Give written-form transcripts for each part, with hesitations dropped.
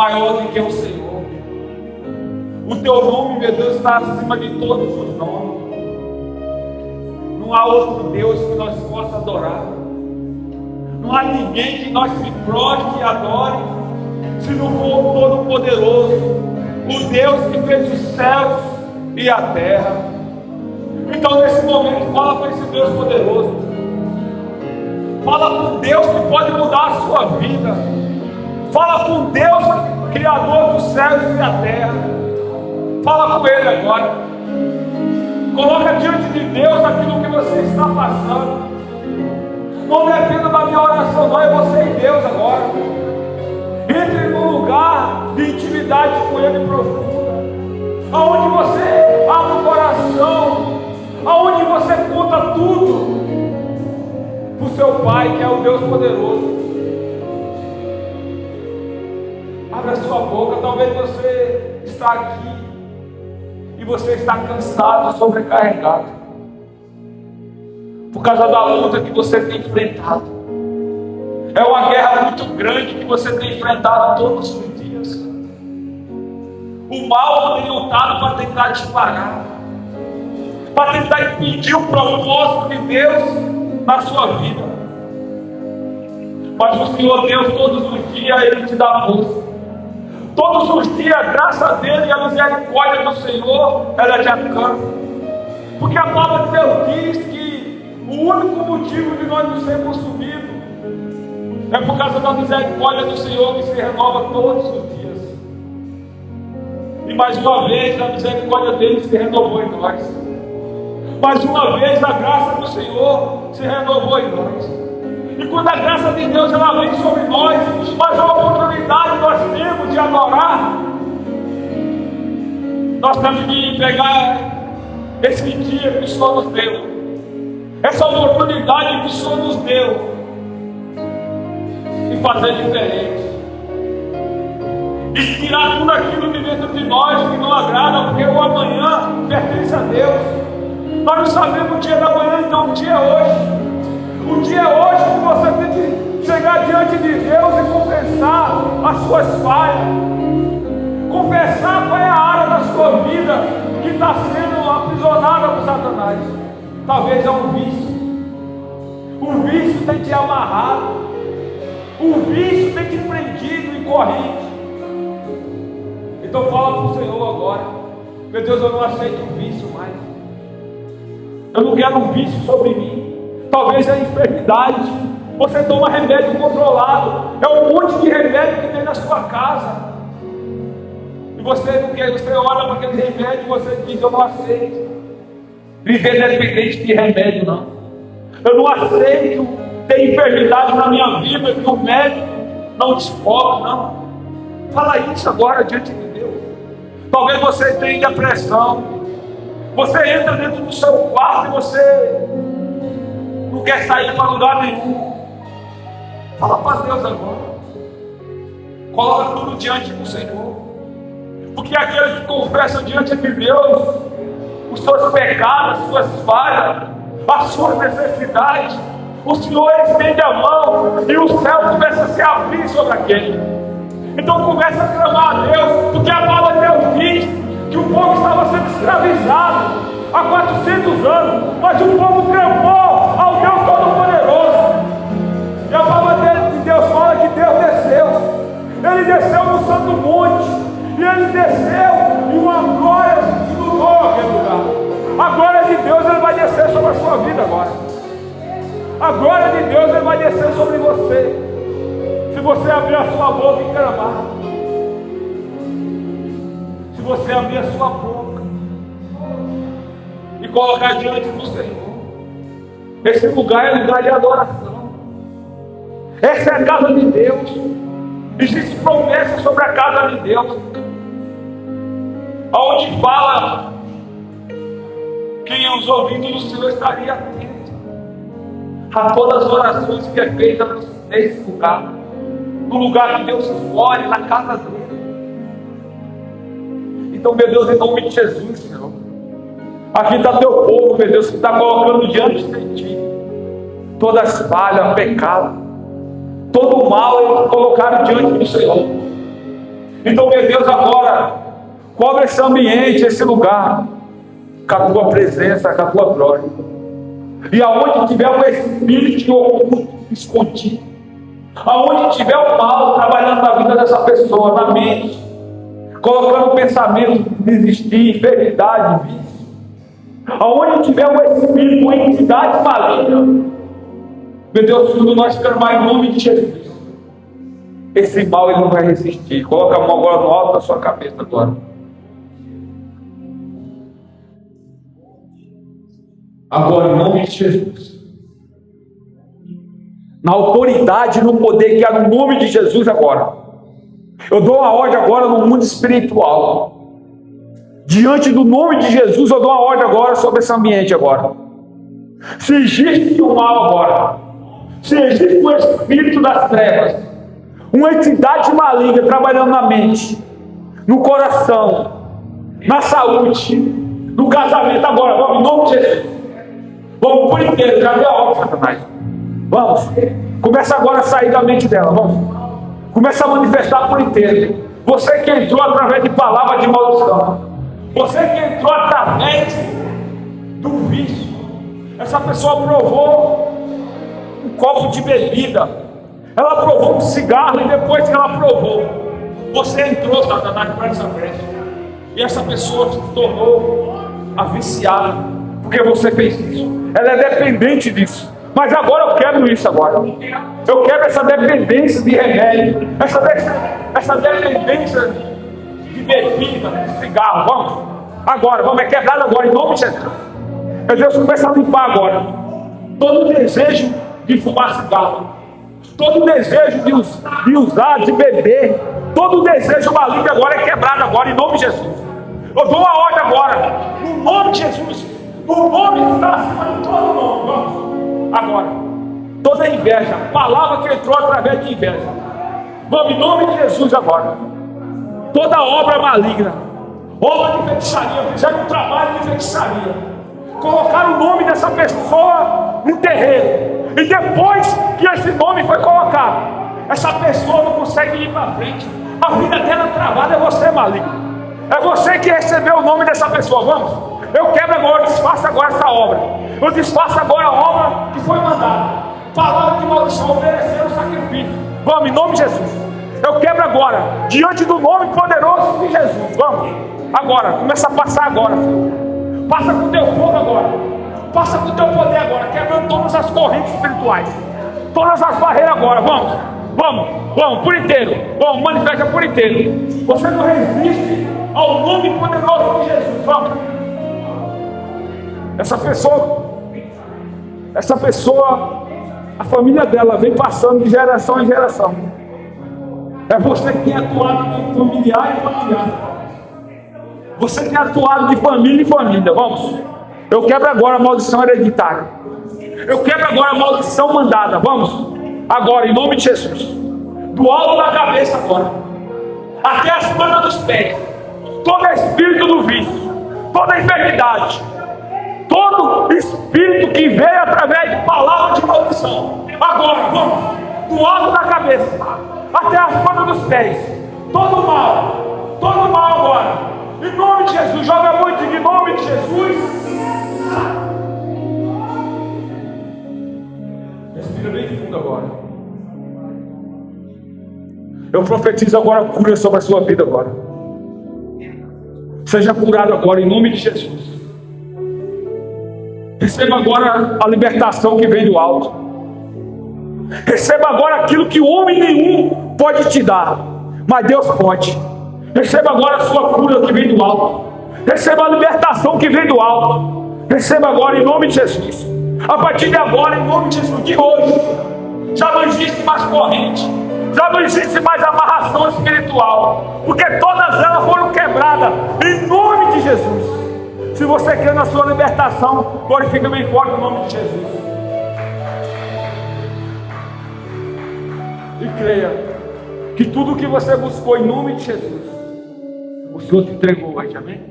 maior do que o Senhor. O teu nome, meu Deus, está acima de todos os nomes. Não há outro Deus que nós possa adorar. Não há ninguém que nós se prostre e adore, se não for o Todo-Poderoso, o Deus que fez os céus e a terra. Então, nesse momento, fala com esse Deus poderoso. Fala com Deus que pode mudar a sua vida. Fala com Deus, Criador dos céus e da terra. Fala com Ele agora. Coloca diante de Deus aquilo que você está passando. Não dependa da minha oração, não. É você e Deus agora. Entre num lugar de intimidade com Ele profunda, aonde você abre o coração, aonde você conta tudo para o seu Pai, que é o Deus poderoso. Abra a sua boca. Talvez você está aqui e você está cansado, sobrecarregado, por causa da luta que você tem enfrentado. É uma guerra muito grande que você tem enfrentado todos os dias. O mal tem lutado para tentar te parar, para tentar impedir o propósito de Deus na sua vida. Mas o Senhor Deus, todos os dias, Ele te dá força. Todos os dias, a graça dele e a misericórdia do Senhor, ela te alcança. Porque a palavra de Deus diz que o único motivo de nós não sermos consumidos é por causa da misericórdia do Senhor, que se renova todos os dias. E mais uma vez a misericórdia dele se renovou em nós. Mais uma vez a graça do Senhor se renovou em nós. E quando a graça de Deus ela vem sobre nós, mas a oportunidade nós temos de adorar, nós temos que pegar esse dia que o Senhor nos deu, essa oportunidade que o Senhor nos deu, e fazer diferente, e tirar tudo aquilo de dentro de nós que não agrada, porque o amanhã pertence a Deus. Nós não sabemos o dia da manhã, então o dia é hoje. O dia é hoje que você tem que chegar diante de Deus e confessar as suas falhas, confessar qual é a área da sua vida que está sendo aprisionada por Satanás. Talvez é um vício. O vício tem te amarrado, o vício tem te prendido em corrente. Então fala para o Senhor agora: meu Deus, eu não aceito o vício mais. Eu não quero um vício sobre mim. Talvez é enfermidade. Você toma remédio controlado. É um monte de remédio que tem na sua casa. E você não quer, você olha para aquele remédio e você diz: eu não aceito viver dependente de remédio, não. Eu não aceito ter enfermidade na minha vida que o médico não descobre, não. Fala isso agora diante de Deus. Talvez você tenha depressão. Você entra dentro do seu quarto e você não quer sair para lugar nenhum. Fala para Deus agora. Coloca tudo diante do Senhor. Porque aqueles que confessam diante de Deus os seus pecados, as suas falhas, as suas necessidades, o Senhor estende a mão e o céu começa a se abrir sobre aquele. Então começa a clamar a Deus, porque a palavra de Deus diz que o povo estava sendo escravizado há 400 anos, mas o povo clamou ao Deus Todo-Poderoso. E a palavra de Deus fala que Deus desceu. Ele desceu no Santo Monte, e ele desceu em uma glória que inundou aquele lugar. A glória de Deus ele vai descer sobre a sua vida agora. A glória de Deus ele vai descer sobre você, se você abrir a sua boca e clamar. Se você abrir a sua boca e colocar diante do Senhor, esse lugar é lugar de adoração. Essa é a casa de Deus. Existe promessa sobre a casa de Deus, aonde fala que os ouvidos do Senhor estaria atento a todas as orações que é feita nesse lugar, no lugar que Deus escolhe, na casa dele. Então, meu Deus, em nome de Jesus, Senhor, aqui está teu povo, meu Deus, que está colocando diante de ti todas as falhas, pecado, todo o mal eles colocaram diante do Senhor. Então, meu Deus, agora, cobre esse ambiente, esse lugar, com a tua presença, com a tua glória. E aonde tiver o espírito oculto, escondido, aonde tiver o mal trabalhando na vida dessa pessoa, na mente, colocando pensamento de desistir, enfermidade, vício, aonde tiver o espírito, uma entidade maligna, meu Deus, tudo nós clamar em nome de Jesus. Esse mal ele não vai resistir. Coloca a mão agora no alto da sua cabeça agora. Agora, em nome de Jesus. Na autoridade e no poder que há no nome de Jesus agora. Eu dou uma ordem agora no mundo espiritual. Diante do nome de Jesus, eu dou uma ordem agora sobre esse ambiente agora. Se existe um mal agora, se existe um espírito das trevas, uma entidade maligna trabalhando na mente, no coração, na saúde, no casamento agora, vamos, em nome de Jesus. Vamos por inteiro, já deu a ordem, Satanás. Vamos, começa agora a sair da mente dela, vamos. Começa a manifestar por inteiro. Você que entrou através de palavras de maldição, você que entrou através do vício, essa pessoa provou um copo de bebida, ela provou um cigarro e depois que ela provou, você entrou, Satanás, para essa brecha. E essa pessoa se tornou a viciada, porque você fez isso. Ela é dependente disso. Mas agora eu quero isso agora. Eu quero essa dependência de remédio, essa dependência de bebida, de cigarro. Vamos. Agora, vamos, é quebrado agora, em nome de Jesus. Meu Deus, começa a limpar agora todo desejo de fumar cigarro, todo desejo de usar, de beber, todo desejo maligno agora é quebrado agora, em nome de Jesus. Eu dou uma ordem agora, no nome de Jesus, no nome que está acima de todo nome. Vamos. Agora, toda inveja, palavra que entrou através de inveja, vamos, em nome de Jesus agora. Toda obra maligna, obra de feitiçaria, fizeram um trabalho de feitiçaria, colocaram o nome dessa pessoa no terreiro, e depois que esse nome foi colocado, essa pessoa não consegue ir para frente, a vida dela travada. É você, maligno, é você que recebeu o nome dessa pessoa. Vamos, eu quebro agora, eu desfaço agora essa obra, eu desfaço agora a obra que foi mandada, palavra de maldição, ofereceram sacrifício. Vamos, em nome de Jesus, eu quebro agora, diante do nome poderoso de Jesus. Vamos, agora, começa a passar agora, Senhor. Passa com o teu fogo agora, passa com o teu poder agora, quebrando todas as correntes espirituais, todas as barreiras agora. Vamos, vamos, vamos, por inteiro, vamos, manifesta por inteiro. Você não resiste ao nome poderoso de Jesus. Vamos. Essa pessoa, a família dela vem passando de geração em geração. É você que tem atuado de familiar em familiar. Você tem atuado de família em família. Vamos. Eu quebro agora a maldição hereditária. Eu quebro agora a maldição mandada. Vamos. Agora, em nome de Jesus. Do alto da cabeça agora, até as plantas dos pés. Todo espírito do vício, toda enfermidade, todo espírito que veio através de palavras de maldição. Agora, vamos. Do alto da cabeça até as plantas dos pés. Todo mal agora. Em nome de Jesus, joga muito em nome de Jesus. Respira bem fundo agora. Eu profetizo agora cura sobre a sua vida agora. Seja curado agora em nome de Jesus. Receba agora a libertação que vem do alto. Receba agora aquilo que homem nenhum pode te dar, mas Deus pode. Receba agora a sua cura que vem do alto. Receba a libertação que vem do alto. Receba agora em nome de Jesus. A partir de agora, em nome de Jesus, de hoje, já não existe mais corrente, já não existe mais amarração espiritual, porque todas elas foram quebradas em nome de Jesus. Se você quer na sua libertação, glorifica bem forte o nome de Jesus. E creia que tudo que você buscou em nome de Jesus, o Senhor te entregou hoje, amém?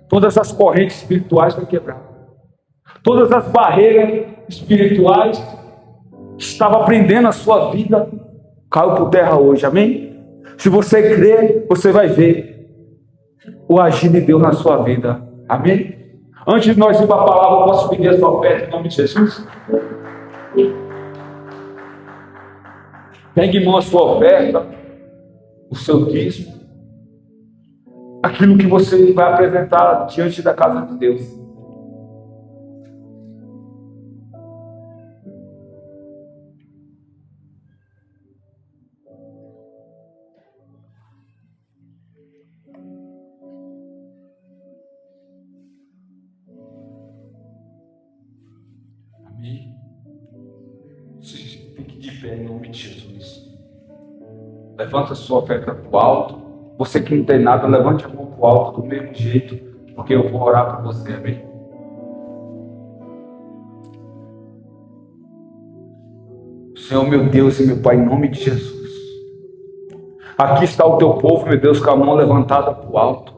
Todas as correntes espirituais foram quebradas. Todas as barreiras espirituais que estavam prendendo a sua vida, caiu por terra hoje, amém? Se você crer, você vai ver o agir de Deus na sua vida. Amém? Antes de nós ir para a palavra, eu posso pedir a sua oferta em nome de Jesus? Pegue em mão a sua oferta, o seu dízimo, aquilo que você vai apresentar diante da casa de Deus. Amém? Fique de pé em nome de Jesus. Levanta a sua oferta para o alto. Você que não tem nada, levante a mão para o alto do mesmo jeito, porque eu vou orar por você. Amém? Senhor, meu Deus e meu Pai, em nome de Jesus. Aqui está o teu povo, meu Deus, com a mão levantada para o alto,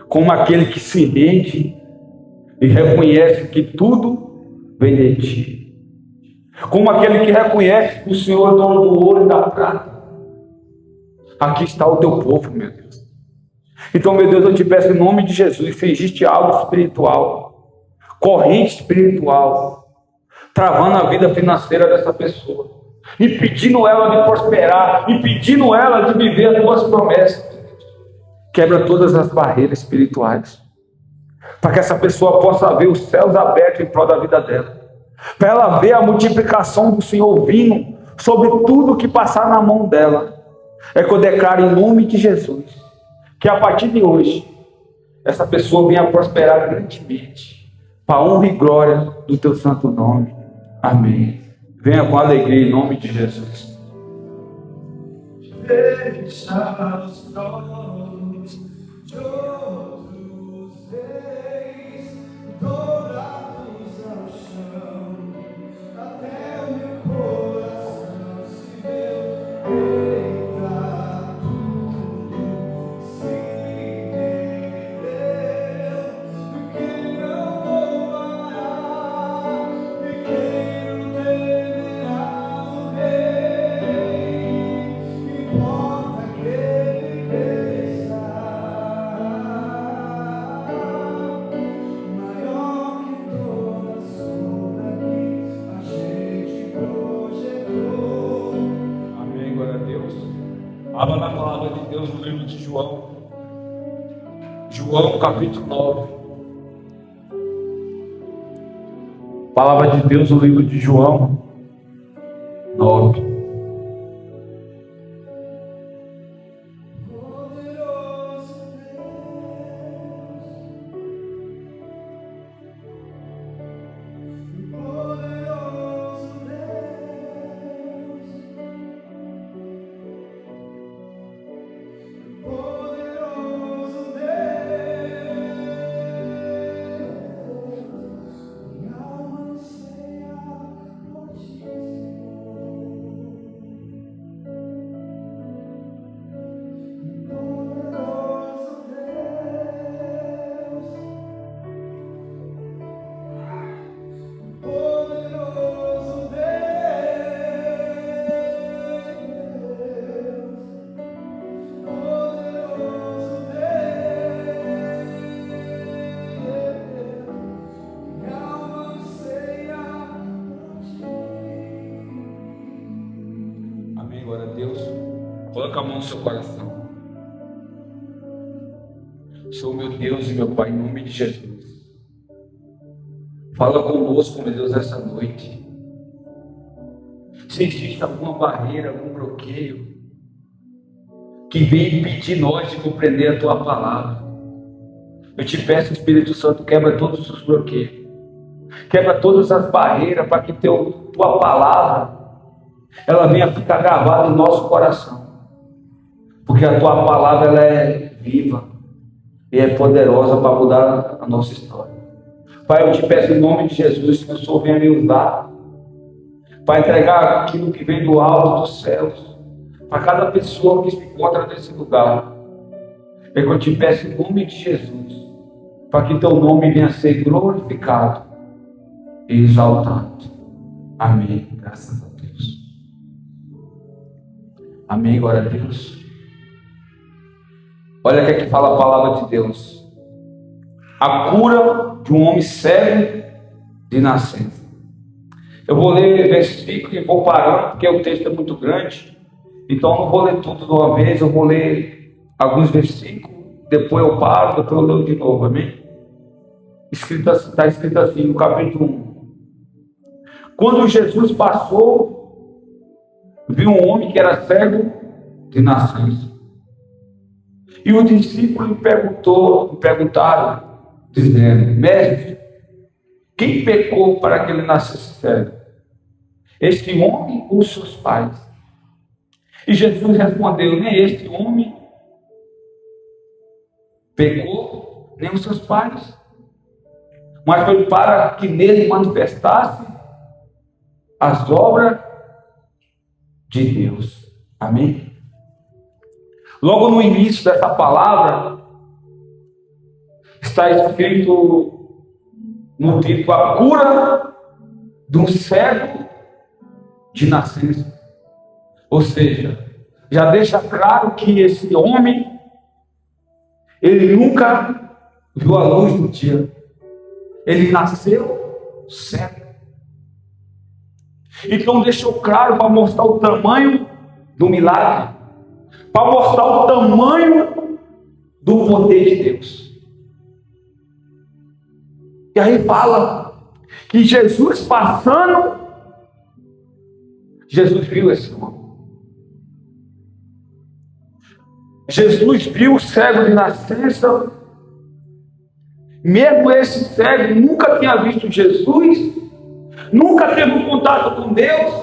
como aquele que se rende e reconhece que tudo vem de ti, como aquele que reconhece que o Senhor é dono do ouro e da prata. Aqui está o teu povo, meu Deus. Então, meu Deus, eu te peço em nome de Jesus, se existe algo espiritual, corrente espiritual, travando a vida financeira dessa pessoa, impedindo ela de prosperar, impedindo ela de viver as tuas promessas, quebra todas as barreiras espirituais, para que essa pessoa possa ver os céus abertos em prol da vida dela, para ela ver a multiplicação do Senhor vindo sobre tudo que passar na mão dela. É que eu declaro em nome de Jesus que a partir de hoje essa pessoa venha prosperar grandemente, para a honra e glória do teu santo nome. Amém. Venha com alegria em nome de Jesus. Deixa os olhos de outros reis dourados ao chão, até o meu coração se deu. Abra na palavra de Deus no livro de João. João capítulo 9. Palavra de Deus no livro de João 9. Coloca a mão no seu coração. Sou meu Deus e meu Pai, em nome de Jesus. Fala conosco, meu Deus, essa noite. Se existe alguma barreira, algum bloqueio que vem impedir nós de compreender a Tua palavra, eu te peço, Espírito Santo, quebra todos os bloqueios. Quebra todas as barreiras para que Tua palavra ela venha ficar gravada em nosso coração. Porque a Tua palavra ela é viva e é poderosa para mudar a nossa história. Pai, eu te peço em nome de Jesus que o Senhor venha me usar para entregar aquilo que vem do alto dos céus para cada pessoa que se encontra nesse lugar. É que eu te peço em nome de Jesus para que Teu nome venha a ser glorificado e exaltado. Amém. Graças a Deus. Amém, glória a Deus. Olha o que aqui fala a palavra de Deus. A cura de um homem cego de nascença. Eu vou ler versículo e vou parar, porque o texto é muito grande. Então eu não vou ler tudo de uma vez, eu vou ler alguns versículos, depois eu paro, depois eu leio de novo, amém? Está escrito assim no capítulo 1. Quando Jesus passou, viu um homem que era cego de nascença. E os discípulos lhe perguntaram, dizendo: Mestre, quem pecou para que ele nascesse cego? Este homem ou seus pais? E Jesus respondeu: nem este homem pecou, nem os seus pais, mas foi para que nele manifestasse as obras de Deus. Amém? Logo no início dessa palavra, está escrito no título: a cura de um cego de nascença. Ou seja, já deixa claro que esse homem, ele nunca viu a luz do dia. Ele nasceu cego. Então deixou claro para mostrar o tamanho do milagre, para mostrar o tamanho do poder de Deus. E aí fala que Jesus passando, Jesus viu esse homem. Jesus viu o cego de nascença. Mesmo esse cego nunca tinha visto Jesus, nunca teve um contato com Deus,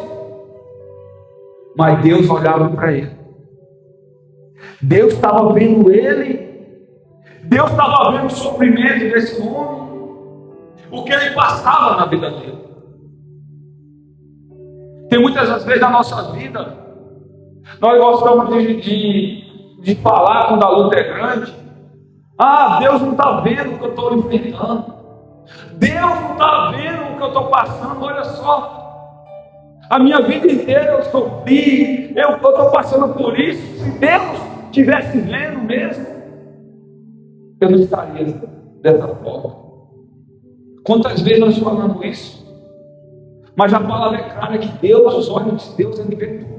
mas Deus olhava para ele. Deus estava vendo ele, Deus estava vendo o sofrimento desse homem, o que ele passava na vida dele. Tem muitas vezes na nossa vida, nós gostamos de falar quando a luta é grande. Ah, Deus não está vendo o que eu estou enfrentando. Deus não está vendo o que eu estou passando. Olha só, a minha vida inteira eu sofri, eu estou passando por isso. Se Deus estivesse vendo mesmo, eu não estaria dessa forma. Quantas vezes nós falamos isso? Mas a palavra é clara que Deus, os olhos de Deus, ele vê tudo.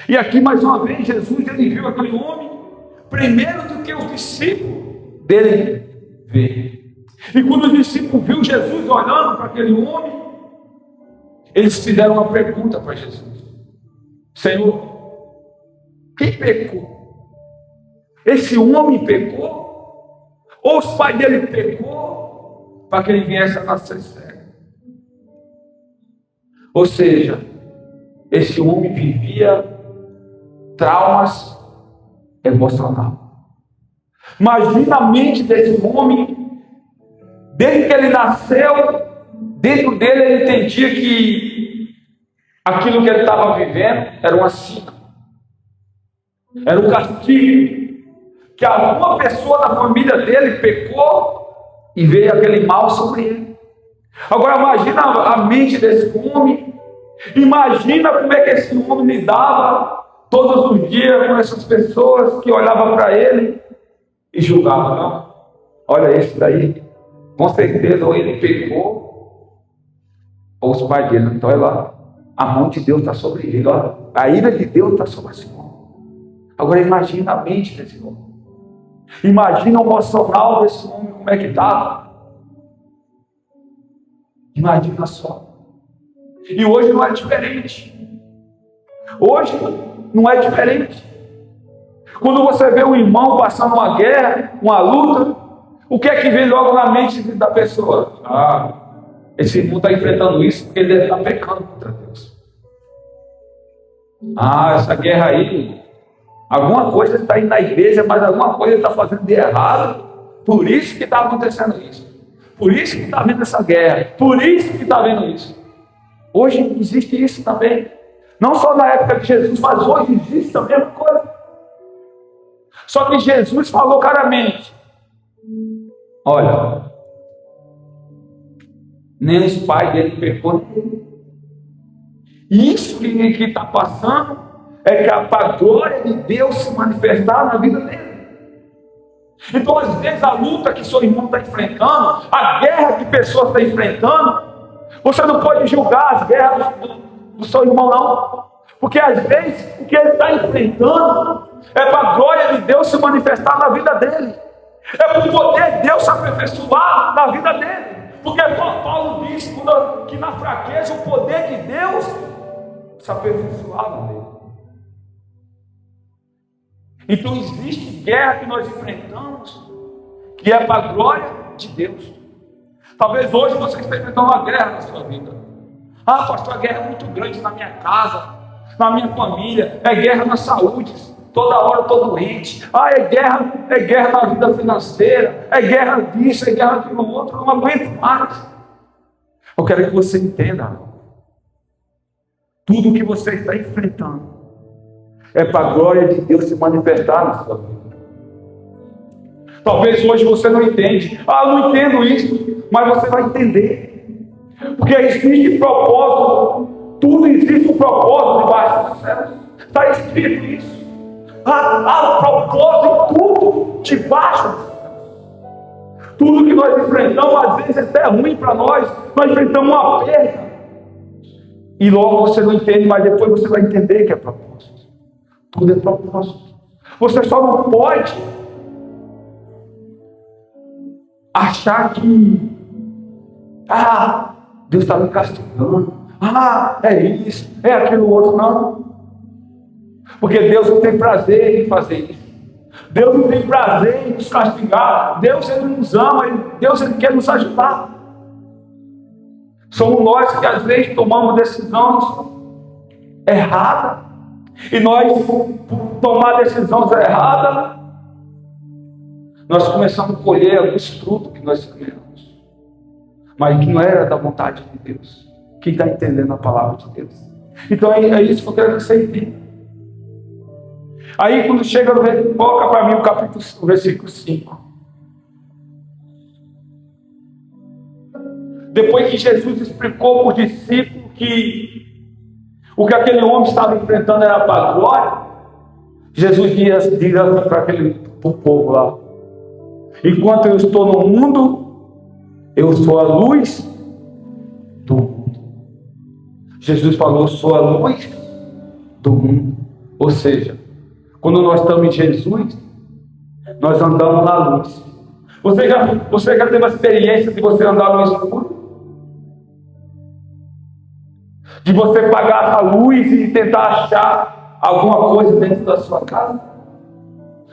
E aqui mais uma vez Jesus, ele viu aquele homem primeiro do que os discípulos dele ver. E quando os discípulos viram Jesus olhando para aquele homem, eles fizeram uma pergunta para Jesus: Senhor, quem pecou? Esse homem pecou? Ou os pais dele pecou para que ele viesse a nascer cego? Ou seja, esse homem vivia traumas emocionais. Imagina a mente desse homem, desde que ele nasceu, dentro dele ele entendia que aquilo que ele estava vivendo era uma sina, era um castigo, que alguma pessoa da família dele pecou e veio aquele mal sobre ele. Agora imagina a mente desse homem, imagina como é que esse homem lidava todos os dias com essas pessoas que olhavam para ele e julgavam. Não, olha esse daí, com certeza ou ele pecou ou os pais dele. Então olha lá, a mão de Deus está sobre ele, olha, a ira de Deus está sobre esse homem. Agora imagina a mente desse homem, imagina o emocional desse homem, como é que estava. Imagina só. E hoje não é diferente. Hoje não é diferente. Quando você vê um irmão passando uma guerra, uma luta, o que é que vem logo na mente da pessoa? Ah, esse irmão está enfrentando isso porque ele deve estar pecando contra Deus. Ah, essa guerra aí, alguma coisa está indo na igreja, mas alguma coisa está fazendo de errado. Por isso que está acontecendo isso. Por isso que está vendo essa guerra. Por isso que está vendo isso. Hoje existe isso também. Não só na época de Jesus, mas hoje existe a mesma coisa. Só que Jesus falou claramente: olha, nem os pais dele pecou. Isso que está passando é para a glória de Deus se manifestar na vida dele. Então, às vezes, a luta que seu irmão está enfrentando, a guerra que pessoas estão enfrentando, você não pode julgar as guerras do seu irmão, não. Porque, às vezes, o que ele está enfrentando é para a glória de Deus se manifestar na vida dele. É para o poder de Deus se aperfeiçoar na vida dele. Porque Paulo diz que na fraqueza o poder de Deus se aperfeiçoava nele. Então existe guerra que nós enfrentamos que é para a glória de Deus. Talvez hoje você esteja enfrentando uma guerra na sua vida. Ah, pastor, a guerra é muito grande na minha casa, na minha família, é guerra na saúde, toda hora estou doente. Ah, é guerra na vida financeira, é guerra disso, é guerra daquilo outro, eu não aguento mais. Eu quero que você entenda, tudo que você está enfrentando é para a glória de Deus se manifestar na sua vida. Talvez hoje você não entende. Ah, eu não entendo isso. Mas você vai entender. Porque existe propósito. Tudo existe um propósito debaixo dos céus. Está escrito isso. Há propósito tudo debaixo dos céus. Tudo que nós enfrentamos, às vezes é até ruim para nós. Nós enfrentamos uma perda. E logo você não entende, mas depois você vai entender que é propósito. Tudo é propósito. Você só não pode achar que Deus está me castigando. É isso, é aquilo outro. Não. Porque Deus não tem prazer em fazer isso. Deus não tem prazer em nos castigar. Deus, Ele nos ama. Deus, Ele quer nos ajudar. Somos nós que às vezes tomamos decisões erradas. E nós, por tomar decisões erradas, nós começamos a colher alguns frutos que nós semeamos, mas que não era da vontade de Deus. Quem está entendendo a palavra de Deus? Então é isso que eu quero que você entenda. Aí quando chega, coloca para mim o versículo 5. Depois que Jesus explicou para os discípulos que o que aquele homem estava enfrentando era para a glória, Jesus diz assim para o povo lá: enquanto eu estou no mundo, eu sou a luz do mundo. Jesus falou: eu sou a luz do mundo. Ou seja, quando nós estamos em Jesus, nós andamos na luz. Você já teve a experiência de você andar no escuro? De você pagar a luz e tentar achar alguma coisa dentro da sua casa?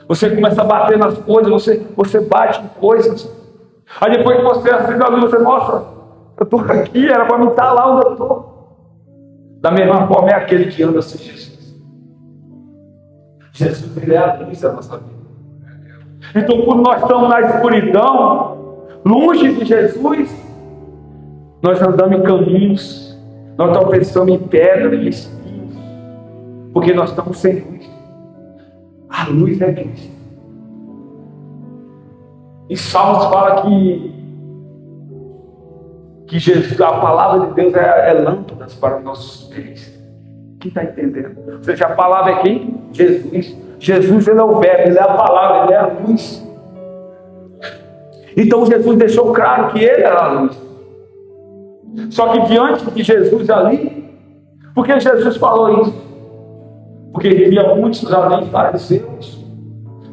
Você começa a bater nas coisas, você bate em coisas. Aí depois que você acende a luz, você, nossa, eu estou aqui, era para mim estar lá onde eu estou. Da mesma forma é aquele que anda sem Jesus. Jesus, Ele é a luz da nossa vida. Então, quando nós estamos na escuridão, longe de Jesus, nós andamos em caminhos, nós estamos pensando em pedra e espinhos, porque nós estamos sem luz. A luz é Cristo. E Salmos fala que Jesus, a palavra de Deus é lâmpadas para os nossos pés. Quem está entendendo? Ou seja, a palavra é quem? Jesus. Jesus, Ele é o verbo, Ele é a palavra, Ele é a luz. Então Jesus deixou claro que Ele era a luz. Só que diante de Jesus ali, por que Jesus falou isso? Porque havia muitos além fariseus,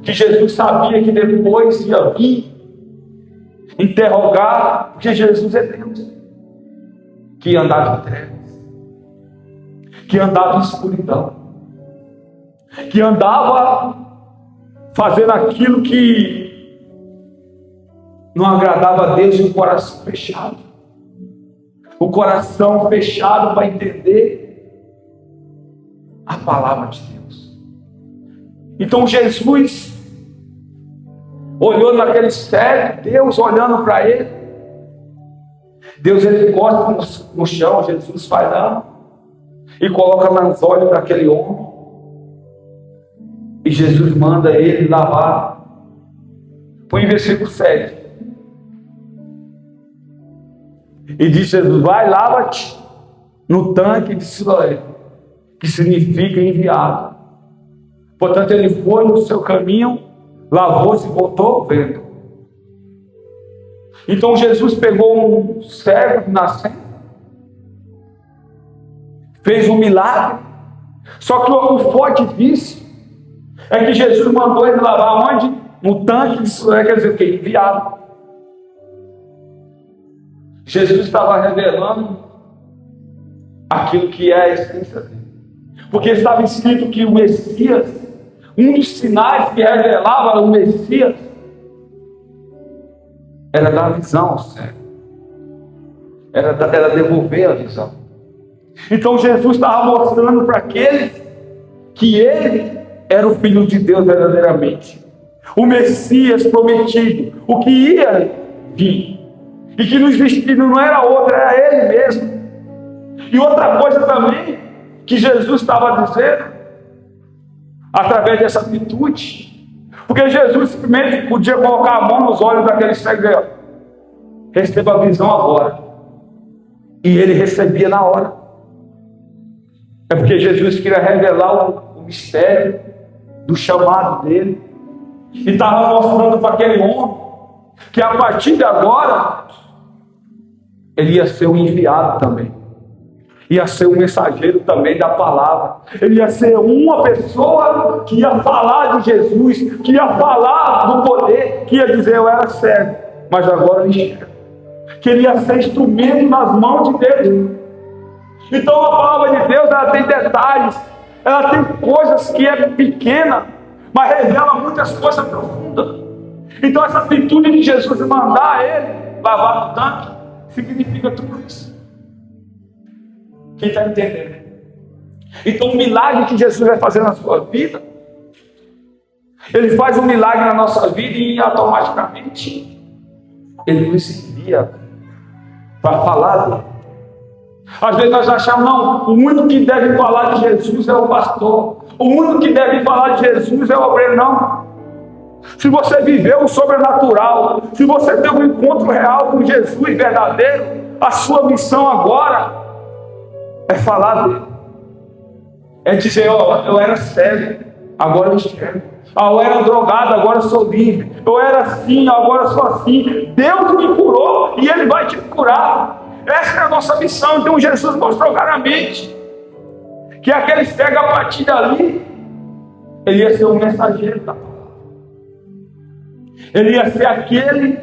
que Jesus sabia que depois ia vir interrogar, porque Jesus é Deus, que andava em trevas, que andava em escuridão, que andava fazendo aquilo que não agradava a Deus, e o coração fechado. O coração fechado para entender a palavra de Deus. Então Jesus olhou naquele cego, Deus olhando para ele. Deus, Ele encosta no chão, Jesus vai lá e coloca nos olhos daquele homem. E Jesus manda ele lavar. Põe em versículo 7. E diz Jesus: vai, lava-te no tanque de Siloé, que significa enviado. Portanto, ele foi no seu caminho, lavou-se e voltou vendo. Então Jesus pegou um cego de nascença, fez um milagre. Só que o forte disso é que Jesus mandou ele lavar onde? No tanque de Siloé, quer dizer o quê? Enviado. Jesus estava revelando aquilo que é a essência dele. Porque estava escrito que o Messias, um dos sinais que revelava o Messias, era dar visão ao cego. Era devolver a visão. Então Jesus estava mostrando para aqueles que ele era o Filho de Deus verdadeiramente. O Messias prometido. O que ia vir. E que não existia, não era outro, era ele mesmo. E outra coisa também, que Jesus estava dizendo, através dessa atitude, porque Jesus simplesmente podia colocar a mão nos olhos daquele cego e dizer: receba a visão agora. E ele recebia na hora. É porque Jesus queria revelar o mistério do chamado dele. E estava mostrando para aquele homem que a partir de agora ele ia ser um enviado também. Ia ser um mensageiro também da palavra. Ele ia ser uma pessoa que ia falar de Jesus, que ia falar do poder, que ia dizer: eu era cego, mas agora eu enxergo. Que ele ia ser instrumento nas mãos de Deus. Então a palavra de Deus, ela tem detalhes, ela tem coisas que é pequena, mas revela muitas coisas profundas. Então essa atitude de Jesus mandar ele lavar no tanque significa tudo isso. Quem está entendendo? Então o milagre que Jesus vai fazer na sua vida, ele faz um milagre na nossa vida e automaticamente ele nos envia para falar dele. Às vezes nós achamos, não, o único que deve falar de Jesus é o pastor. O único que deve falar de Jesus é o obreiro. Não. Se você viveu o sobrenatural, se você teve um encontro real com Jesus verdadeiro, a sua missão agora é falar dele. É dizer: ó, eu era cego, agora eu enxergo. Eu era drogado, agora eu sou livre. Eu era assim, agora eu sou assim. Deus me curou e ele vai te curar. Essa é a nossa missão. Então Jesus mostrou claramente que aquele cego, a partir dali, ele ia ser um mensageiro da palavra. Ele ia ser aquele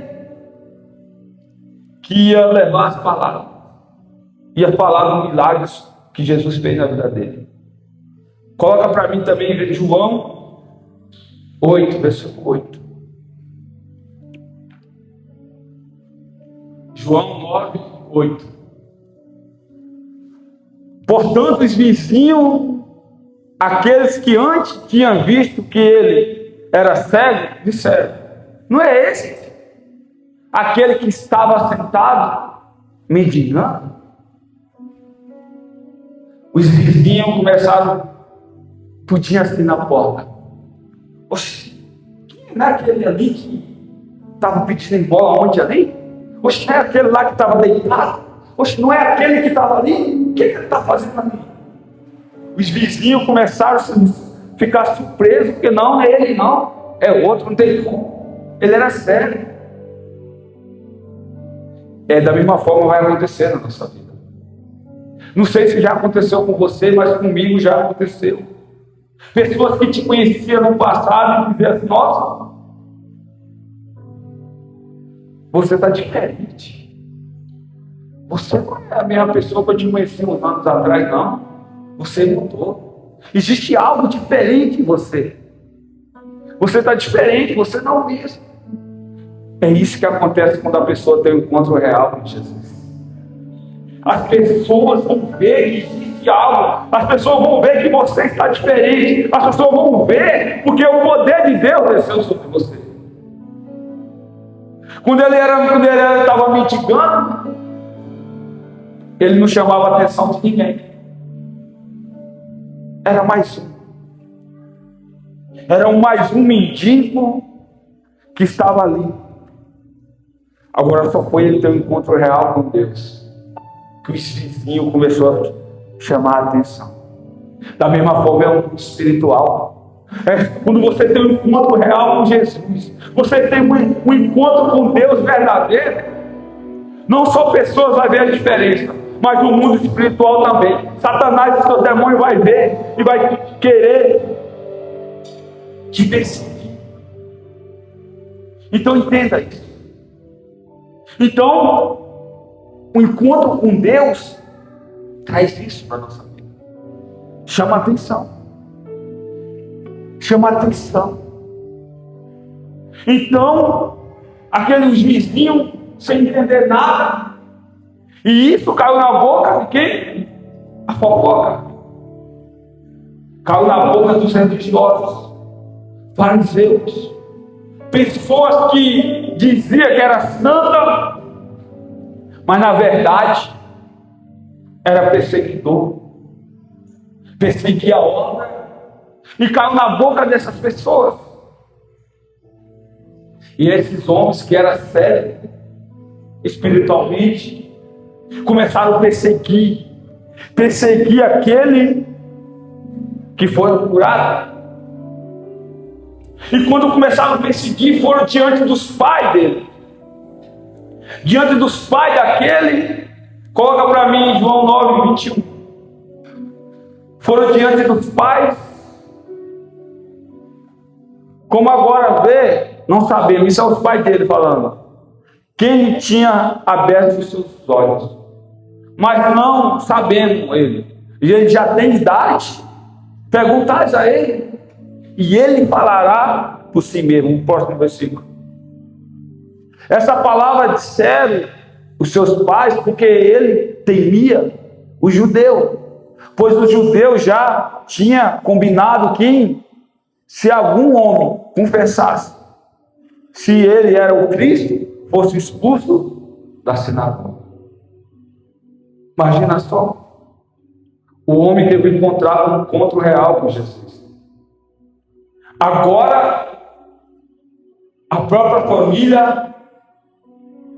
que ia levar as palavras, ia falar dos milagres que Jesus fez na vida dele. Coloca para mim também João 8, versículo 8. João 9, 8. Portanto, os vizinhos, aqueles que antes tinham visto que ele era cego, disseram: não é esse aquele que estava sentado mendigando? Os vizinhos começaram, tudinho assim na porta: oxe, não é aquele ali que estava pedindo bola ontem ali? Oxe, não é aquele lá que estava deitado? Oxe, não é aquele que estava ali? O que ele está fazendo ali? Os vizinhos começaram a ficar surpresos, porque não é ele, não. É outro, não tem como. Ele era cego. Da mesma forma vai acontecer na nossa vida. Não sei se já aconteceu com você, mas comigo já aconteceu. Pessoas que te conheciam no passado e diziam assim: nossa, você está diferente. Você não é a mesma pessoa que eu te conheci uns anos atrás, não. Você mudou. Existe algo diferente em você. Você está diferente, você não é mesmo. É isso que acontece quando a pessoa tem um encontro real com Jesus. As pessoas vão ver que existe algo. As pessoas vão ver que você está diferente. As pessoas vão ver porque o poder de Deus desceu sobre você. Quando ele estava mitigando, ele não chamava a atenção de ninguém. Era mais um. Era mais um mendigo que estava ali. Agora só foi ele ter um encontro real com Deus que o vizinho começou a chamar a atenção. Da mesma forma é um espiritual. É quando você tem um encontro real com Jesus. Você tem um encontro com Deus verdadeiro. Não só pessoas vão ver a diferença, mas o mundo espiritual também. Satanás e seu demônio vai ver e vai querer te perseguir. Então entenda isso. Então, o encontro com Deus traz isso para a nossa vida. Chama atenção. Chama atenção. Então, aqueles vizinhos sem entender nada, e isso caiu na boca de quem? A fofoca. Caiu na boca dos religiosos, fariseus, pessoas que diziam que era santa, mas na verdade era perseguidor, perseguia a obra, e caiu na boca dessas pessoas. E esses homens que eram sérios espiritualmente começaram a perseguir aquele que foram curados. E quando começaram a perseguir, foram diante dos pais dele. Diante dos pais daquele, coloca para mim João 9:21. Foram diante dos pais. Como agora vê, não sabemos. Isso é os pais dele falando. Quem lhe tinha aberto os seus olhos. Mas não sabemos ele. E ele já tem idade. Perguntais a ele. E ele falará por si mesmo. No próximo versículo. Essa palavra disseram os seus pais porque ele temia o judeu. Pois o judeu já tinha combinado que se algum homem confessasse se ele era o Cristo, fosse expulso da sinagoga. Imagina só. O homem teve que encontrar um encontro real com Jesus. Agora, a própria família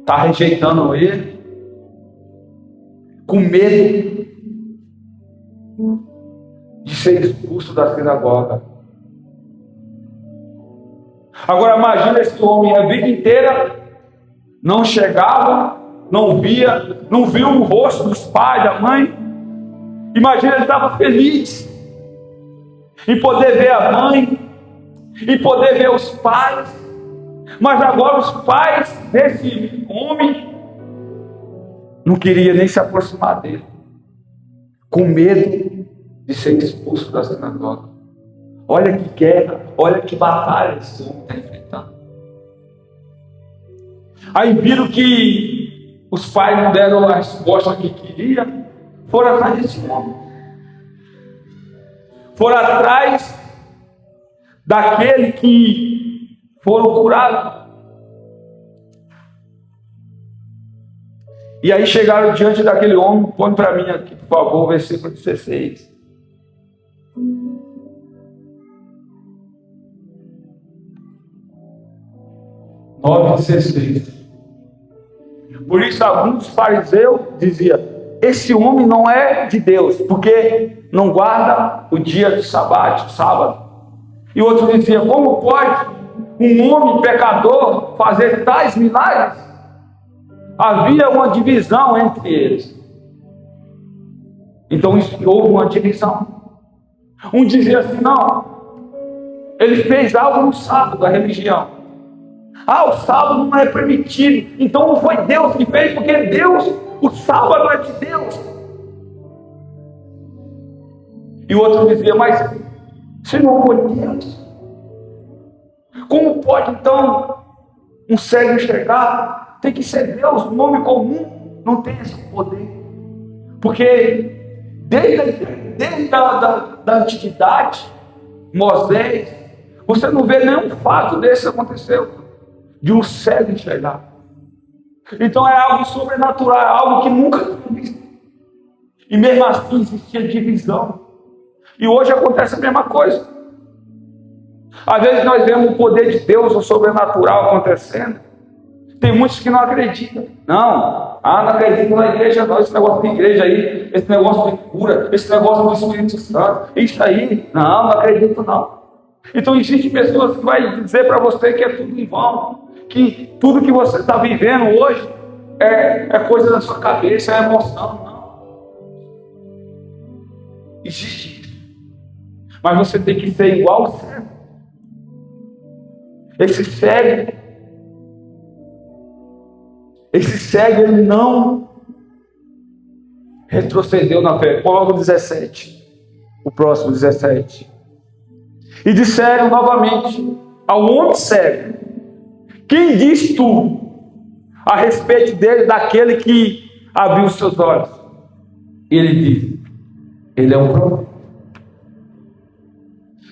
está rejeitando ele, com medo de ser expulso da sinagoga. Agora imagina esse homem a vida inteira não chegava, não via, não viu o rosto dos pais, da mãe. Imagina ele estava feliz em poder ver a mãe, em poder ver os pais. Mas agora os pais desse homem não queriam nem se aproximar dele, com medo de ser expulso da sinagoga. Olha que guerra, olha que batalha esse homem está enfrentando. Aí viram que os pais não deram a resposta que queriam, foram atrás desse homem. Foram atrás daquele que foram curados. E aí chegaram diante daquele homem. Põe para mim aqui, por favor, o versículo 16. Por isso alguns fariseus diziam: esse homem não é de Deus, porque não guarda o dia do sábado. E outros diziam: como pode um homem pecador fazer tais milagres? Havia uma divisão entre eles. Então houve uma divisão. Um dizia assim: não, ele fez algo no sábado da religião. O sábado não é permitido, então não foi Deus que fez, porque Deus, o sábado é de Deus. E o outro dizia: mas se não foi Deus, como pode então um cego enxergar? Tem que ser Deus. O nome comum não tem esse poder, porque desde a antiguidade, Moisés, você não vê nenhum fato desse aconteceu, de um cego enxergar. Então é algo sobrenatural, é algo que nunca foi visto. E mesmo assim existia divisão. E hoje acontece a mesma coisa. Às vezes nós vemos o poder de Deus, o sobrenatural acontecendo. Tem muitos que não acreditam. Não acredito na igreja não, esse negócio de igreja aí, esse negócio de cura, esse negócio do Espírito Santo, isso aí, não acredito não. Então existem pessoas que vai dizer para você que é tudo em vão, que tudo que você está vivendo hoje é coisa da sua cabeça, é emoção. Não. Existe isso. Mas você tem que ser igual ao cego. Esse cego, ele não retrocedeu na fé. Coloca o 17. O próximo 17. E disseram novamente ao homem cego: quem diz tu a respeito dele, daquele que abriu os seus olhos? E ele diz: ele é um profeta.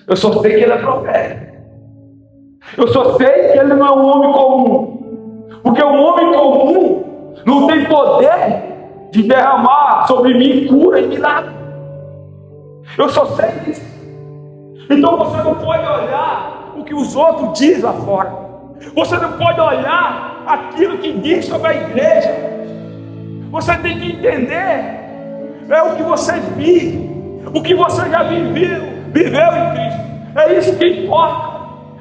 Eu só sei que ele é profeta. Eu só sei que ele não é um homem comum. Porque o homem comum não tem poder de derramar sobre mim cura e milagre. Eu só sei disso. Então você não pode olhar o que os outros dizem lá fora. Você não pode olhar aquilo que diz sobre a igreja. Você tem que entender o que você vive, o que você já viveu em Cristo. É isso que importa.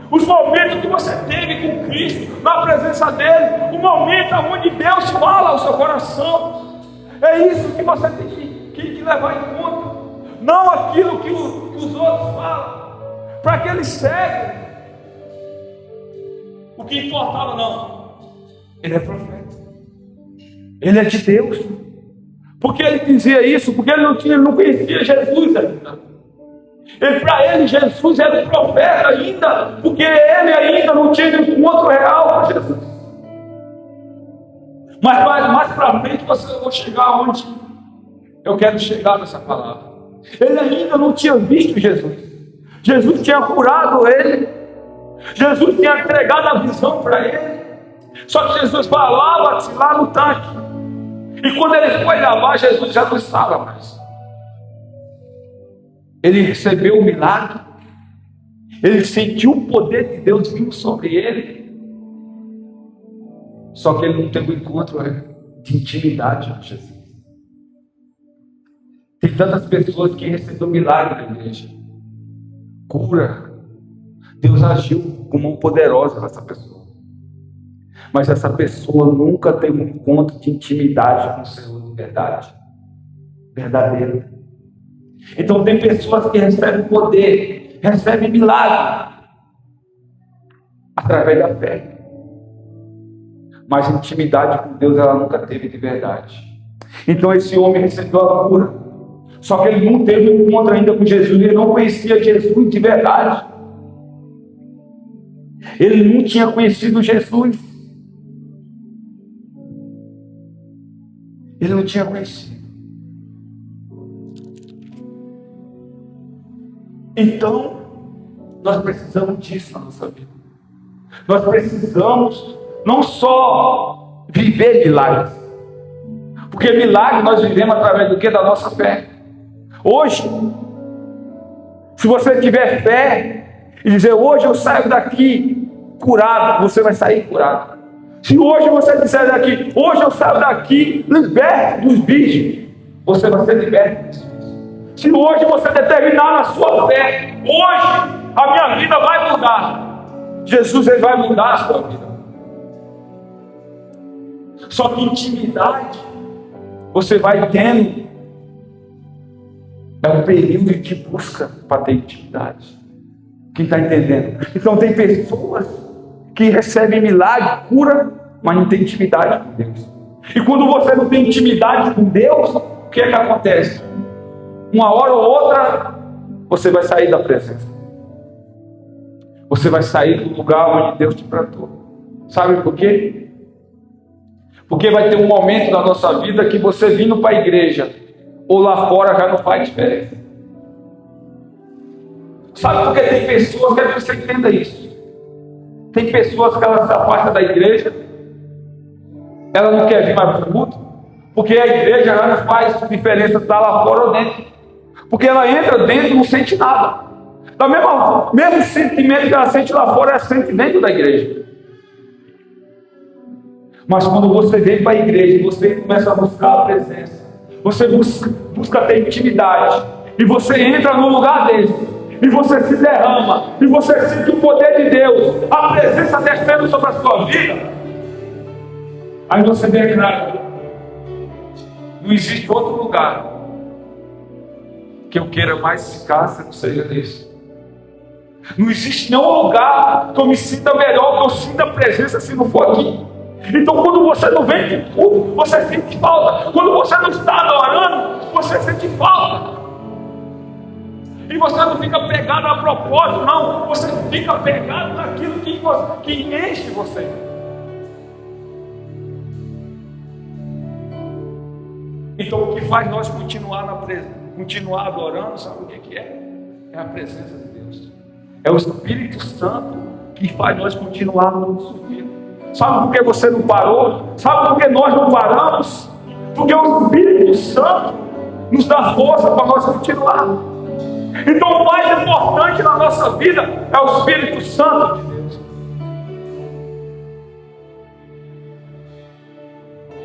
Os momentos que você teve com Cristo, na presença dele, o momento onde Deus fala ao seu coração. É isso que você tem que levar em conta. Não aquilo que os outros falam. Para aquele cego, o que importava não. Ele é profeta. Ele é de Deus. Porque ele dizia isso? Porque ele não conhecia Jesus ainda. Para ele Jesus era um profeta ainda, porque ele ainda não tinha um encontro real com Jesus. Mas mais para frente eu vou chegar onde eu quero chegar nessa palavra. Ele ainda não tinha visto Jesus. Jesus tinha curado ele. Jesus tinha entregado a visão para ele. Só que Jesus falava lá no tanque. E quando ele foi lavar, Jesus já não estava mais. Ele recebeu o milagre. Ele sentiu o poder de Deus vindo sobre ele. Só que ele não teve um encontro de intimidade com Jesus. Tem tantas pessoas que receberam milagre na igreja. Cura. Deus agiu com mão poderosa nessa pessoa. Mas essa pessoa nunca teve um encontro de intimidade com o Senhor de verdade. Verdadeiro. Então tem pessoas que recebem poder, recebem milagre através da fé. Mas intimidade com Deus ela nunca teve de verdade. Então esse homem recebeu a cura. Só que ele não teve um encontro ainda com Jesus. Ele não conhecia Jesus de verdade. Ele não tinha conhecido Jesus. Ele não tinha conhecido. Então, nós precisamos disso na nossa vida. Nós precisamos não só viver milagres. Porque milagre nós vivemos através do que? Da nossa fé. Hoje, se você tiver fé e dizer, hoje eu saio daqui curado, você vai sair curado. Se hoje você disser daqui, hoje eu saio daqui liberto dos vícios, você vai ser liberto dos vícios. Se hoje você determinar na sua fé, hoje a minha vida vai mudar, Jesus ele vai mudar a sua vida. Só que intimidade você vai tendo. É um período de busca para ter intimidade. Quem está entendendo? Então tem pessoas que recebem milagre, cura, mas não tem intimidade com Deus. E quando você não tem intimidade com Deus, o que é que acontece? Uma hora ou outra, você vai sair da presença. Você vai sair do lugar onde Deus te plantou. Sabe por quê? Porque vai ter um momento na nossa vida que você vindo para a igreja ou lá fora já não faz diferença. Sabe por que tem pessoas, quero que você entenda isso. Tem pessoas que elas se afastam da igreja, ela não quer vir mais para o culto, porque a igreja já não faz diferença se está lá fora ou dentro. Porque ela entra dentro e não sente nada. Da mesmo sentimento que ela sente lá fora, ela sente dentro da igreja. Mas quando você vem para a igreja, você começa a buscar a presença. Você busca ter intimidade. E você entra no lugar dele. e você se derrama, e você sente o poder de Deus, a presença descendo sobre a sua vida, aí você declara: não existe outro lugar que eu queira mais ficar se não seja nesse. Não existe nenhum lugar que eu me sinta melhor, que eu sinta a presença se não for aqui. Então, quando você não vem de culto, você sente falta. Quando você não está adorando, você sente falta. E você não fica pegado a propósito, não. Você fica pegado naquilo que enche você. Então, o que faz nós continuar adorando, sabe o que é? É a presença de Deus. É o Espírito Santo que faz nós continuarmos subindo. Sabe por que você não parou? Sabe por que nós não paramos? Porque o Espírito Santo nos dá força para nós continuar. Então, o mais importante na nossa vida é o Espírito Santo de Deus.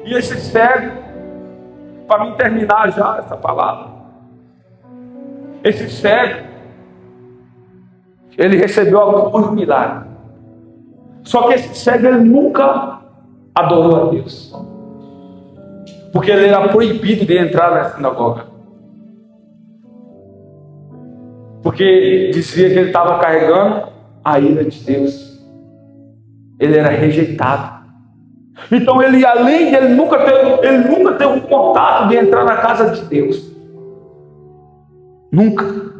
E esse cego, para mim terminar já essa palavra, esse cego, ele recebeu alguns milagres. Só que esse cego, ele nunca adorou a Deus, porque ele era proibido de entrar na sinagoga, porque dizia que ele estava carregando a ira de Deus. Ele era rejeitado. Então ele, além de ele nunca teve um contato de entrar na casa de Deus. Nunca.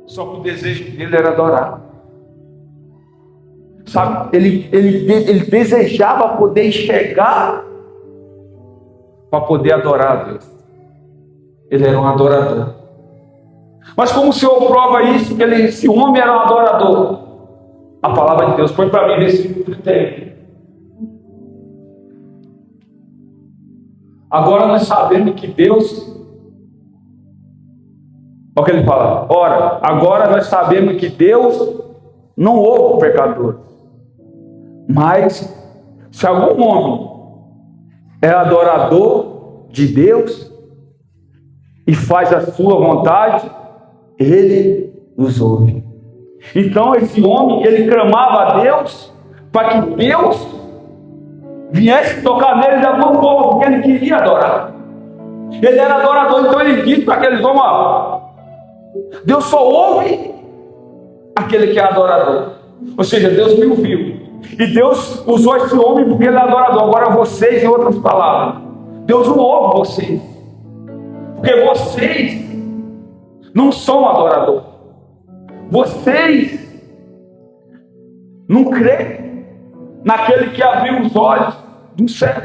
Só que o desejo dele era adorar. Sabe, ele desejava poder enxergar para poder adorar a Deus. Ele era um adorador. Mas como o Senhor prova isso, que esse homem era um adorador? A palavra de Deus. Põe para mim versículo 31. Agora nós sabemos que Deus... Olha o que ele fala. Ora, agora nós sabemos que Deus não ouve o pecador. Mas, se algum homem é adorador de Deus e faz a sua vontade, ele nos ouve. Então, esse homem, ele clamava a Deus para que Deus viesse tocar nele de alguma forma, porque ele queria adorar. Ele era adorador, então ele disse para aqueles homens: ó, Deus só ouve aquele que é adorador. Ou seja, Deus me ouviu. E Deus usou esse homem porque ele é adorador. Agora vocês, em outras palavras, Deus não ouve vocês, porque vocês não são adoradores. Vocês não creem naquele que abriu os olhos do céu.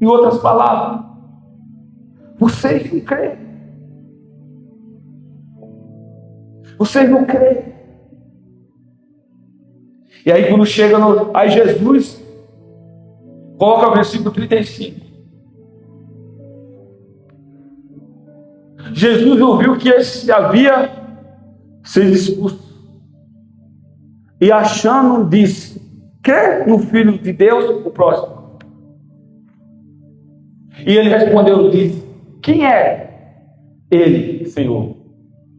Em outras palavras, vocês não creem. Vocês não creem. E aí quando chega aí Jesus coloca o versículo 35. Jesus ouviu que esse havia sido expulso, e achando, disse: crê no Filho de Deus, o próximo. E ele respondeu, disse: quem é ele, Senhor,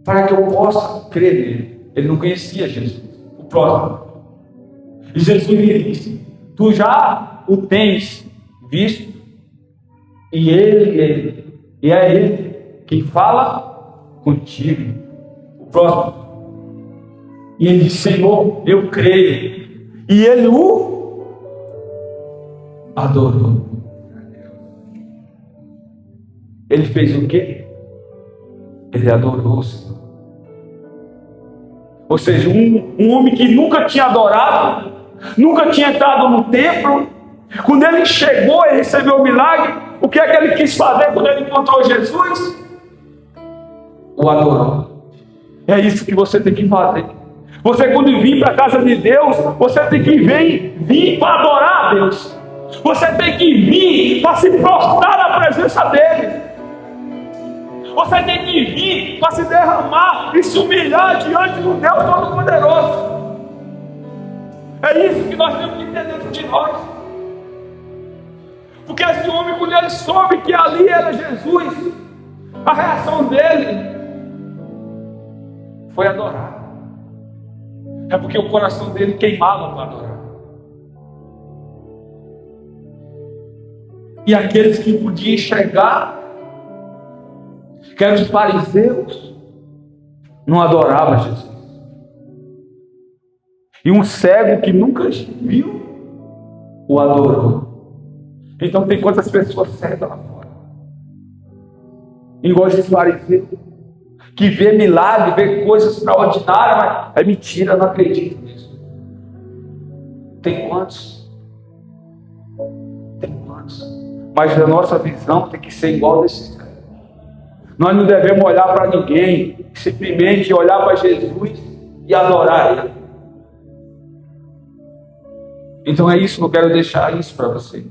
para que eu possa crer nele? Ele não conhecia Jesus, o próximo. E Jesus lhe disse: tu já o tens visto, e é ele quem fala contigo, o próximo. E ele disse: Senhor, eu creio. E ele o adorou. Ele fez o quê? Ele adorou o Senhor. Ou seja, um homem que nunca tinha adorado, nunca tinha entrado no templo, quando ele chegou e recebeu o milagre, o que é que ele quis fazer quando ele encontrou Jesus? O adorou. É isso que você tem que fazer. Você, quando vir para a casa de Deus, você tem que vir para adorar a Deus. Você tem que vir para se prostrar na presença dele. Você tem que vir para se derramar e se humilhar diante do Deus Todo-Poderoso. É isso que nós temos que ter dentro de nós. Porque esse homem, quando ele soube que ali era Jesus, A reação dele foi adorar. É porque o coração dele queimava para adorar. E aqueles que podiam enxergar, que eram os fariseus, não adoravam Jesus. E um cego que nunca viu, o adorou. Então tem quantas pessoas cegas lá fora? Igual esses fariseus, que vê milagre, vê coisas extraordinárias, mas é mentira, não acredito nisso. Tem quantos? Tem quantos? Mas a nossa visão tem que ser igual desses caras. Nós não devemos olhar para ninguém, simplesmente olhar para Jesus e adorar Ele. Então é isso que eu quero deixar isso para você.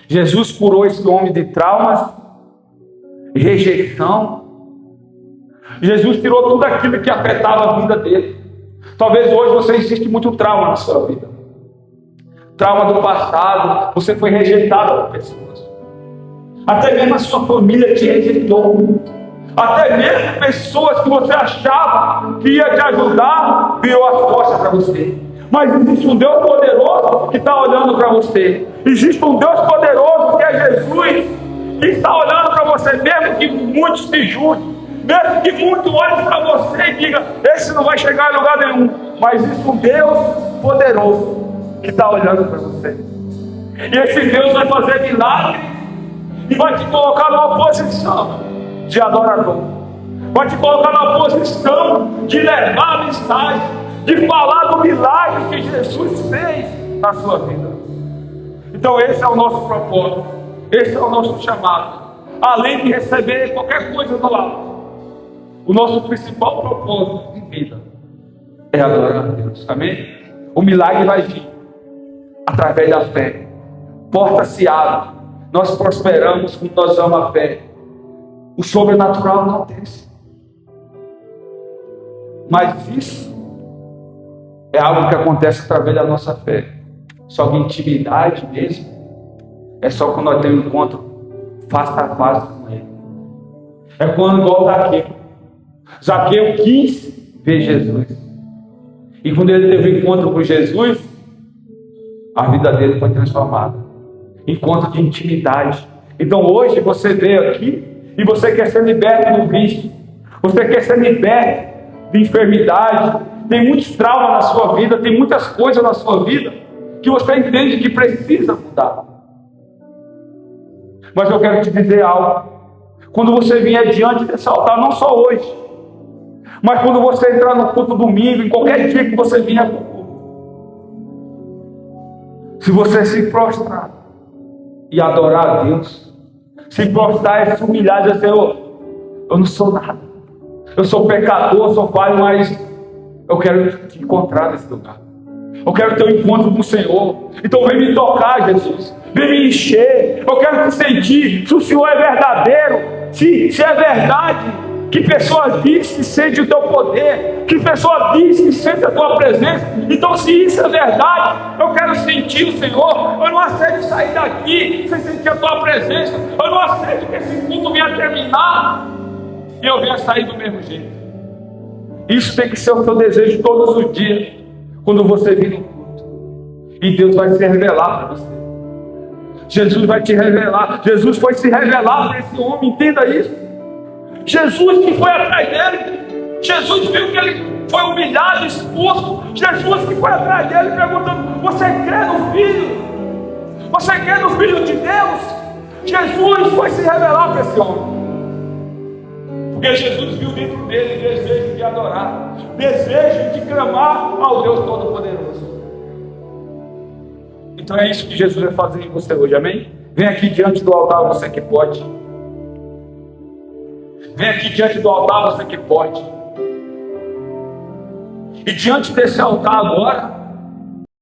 Jesus curou esse homem de traumas, rejeição. Jesus tirou tudo aquilo que afetava a vida dele. Talvez hoje você existe muito trauma na sua vida. Trauma do passado, você foi rejeitado por pessoas. Até mesmo a sua família te rejeitou. Até mesmo pessoas que você achava que ia te ajudar, virou as costas para você. Mas existe um Deus poderoso que está olhando para você. Existe um Deus poderoso que é Jesus, que está olhando para você, mesmo que muitos se julguem, mesmo que muitos olhem para você e digam, esse não vai chegar em lugar nenhum. Mas existe um Deus poderoso que está olhando para você. E esse Deus vai fazer milagre e vai te colocar numa posição de adorador. Vai te colocar numa posição de levar a mensagem, de falar do milagre que Jesus fez na sua vida. Então esse é o nosso propósito, esse é o nosso chamado. Além de receber qualquer coisa do alto, o nosso principal propósito de vida é adorar a Deus, amém? O milagre vai vir através da fé. Porta se abre, nós prosperamos quando nós damos a fé. O sobrenatural acontece. Mas isso é algo que acontece através da nossa fé. Só que intimidade mesmo é só quando nós temos um encontro face a face com Ele. É quando, igual Zaqueu quis ver Jesus. E quando ele teve um encontro com Jesus, a vida dele foi transformada. Encontro de intimidade. Então hoje você veio aqui e você quer ser liberto do vício. Você quer ser liberto de enfermidade. Tem muitos traumas na sua vida, tem muitas coisas na sua vida que você entende que precisa mudar. Mas eu quero te dizer algo. Quando você vier diante desse altar, não só hoje, mas quando você entrar no culto domingo, em qualquer dia que você vier para o culto, se você se prostrar e adorar a Deus, se prostrar e se humilhar e dizer, Senhor, eu não sou nada, eu sou pecador, eu sou falho, mas eu quero te encontrar nesse lugar. Eu quero ter um encontro com o Senhor. Então vem me tocar, Jesus. Vem me encher. Eu quero te sentir. Se o Senhor é verdadeiro, se é verdade, que pessoa diz que sente o teu poder, que pessoa diz que sente a tua presença. Então se isso é verdade, eu quero sentir o Senhor. Eu não aceito sair daqui sem sentir a tua presença. Eu não aceito que esse culto venha terminar e eu venha sair do mesmo jeito. Isso tem que ser o seu desejo todos os dias, quando você vir no culto. E Deus vai se revelar para você. Jesus vai te revelar. Jesus foi se revelar para esse homem, entenda isso. Jesus que foi atrás dele. Jesus viu que ele foi humilhado, expulso. Jesus que foi atrás dele perguntando, você crê no Filho? Você crê no Filho de Deus? Jesus foi se revelar para esse homem. Porque Jesus viu dentro dele desejo de adorar, desejo de clamar ao Deus Todo-Poderoso. Então é isso que Jesus vai fazer em você hoje, amém? Vem aqui diante do altar, você que pode. Vem aqui diante do altar, você que pode. E diante desse altar agora,